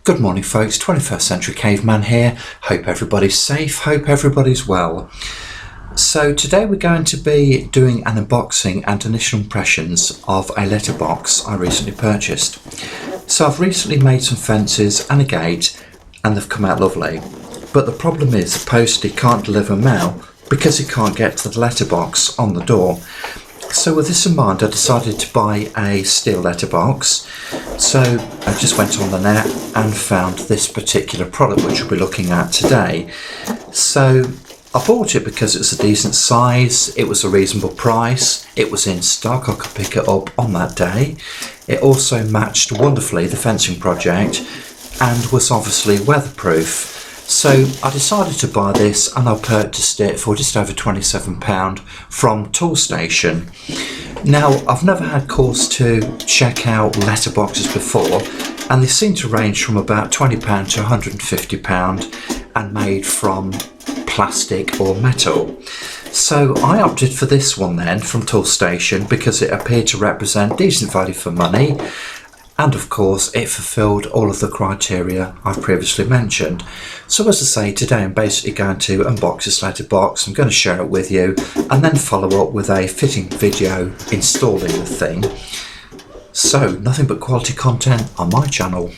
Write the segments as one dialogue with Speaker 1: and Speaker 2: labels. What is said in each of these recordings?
Speaker 1: Good morning folks, 21st Century Caveman here. Hope everybody's safe, hope everybody's well. So today we're going to be doing an unboxing and initial impressions of a letterbox I recently purchased. So I've recently made some fences and a gate and they've come out lovely. But the problem is the postie can't deliver mail because he can't get to the letterbox on the door. So with this in mind, I decided to buy a steel letterbox. So I just went on the net and found this particular product which we'll be looking at today. So I bought it because it was a decent size, it was a reasonable price, it was in stock, I could pick it up on that day. It also matched wonderfully the fencing project and was obviously weatherproof. So I decided to buy this and I purchased it for just over £27 from Toolstation. Now I've never had cause to check out letterboxes before and they seem to range from about £20 to £150 and made from plastic or metal. So I opted for this one then from Toolstation because it appeared to represent decent value for money. And of course it fulfilled all of the criteria I've previously mentioned. So as I say, today I'm basically going to unbox this letterbox, I'm going to share it with you and then follow up with a fitting video installing the thing. So nothing but quality content on my channel.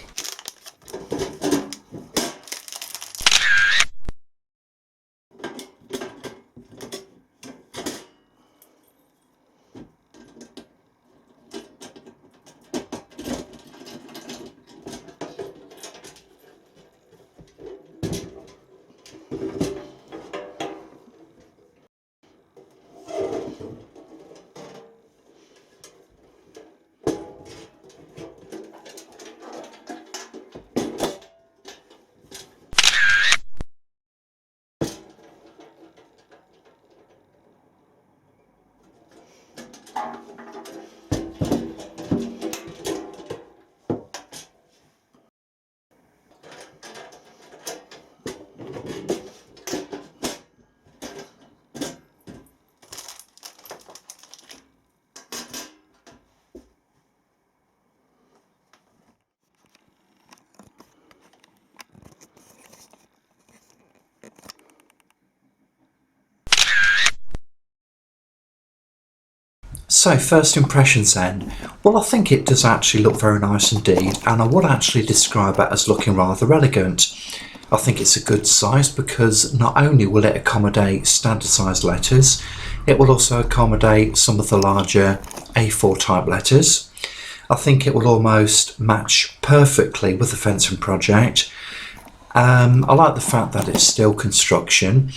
Speaker 1: So first impressions then, well I think it does actually look very nice indeed and I would actually describe it as looking rather elegant. I think it's a good size because not only will it accommodate standard size letters, it will also accommodate some of the larger A4 type letters. I think it will almost match perfectly with the fencing project. I like the fact that it's steel construction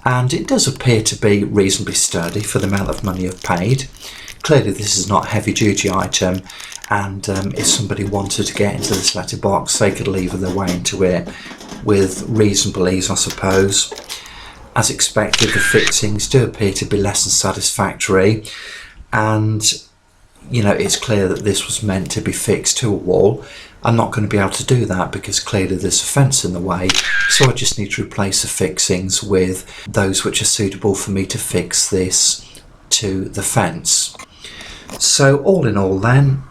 Speaker 1: and it does appear to be reasonably sturdy for the amount of money I've paid. Clearly this is not a heavy duty item and if somebody wanted to get into this letterbox they could lever their way into it with reasonable ease I suppose. As expected the fixings do appear to be less than satisfactory and you know it's clear that this was meant to be fixed to a wall. I'm not going to be able to do that because clearly there's a fence in the way, so I just need to replace the fixings with those which are suitable for me to fix this to the fence. So all in all then,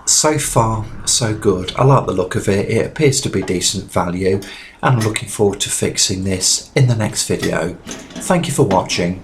Speaker 1: so far so good. I like the look of it, it appears to be decent value and I'm looking forward to fixing this in the next video. Thank you for watching.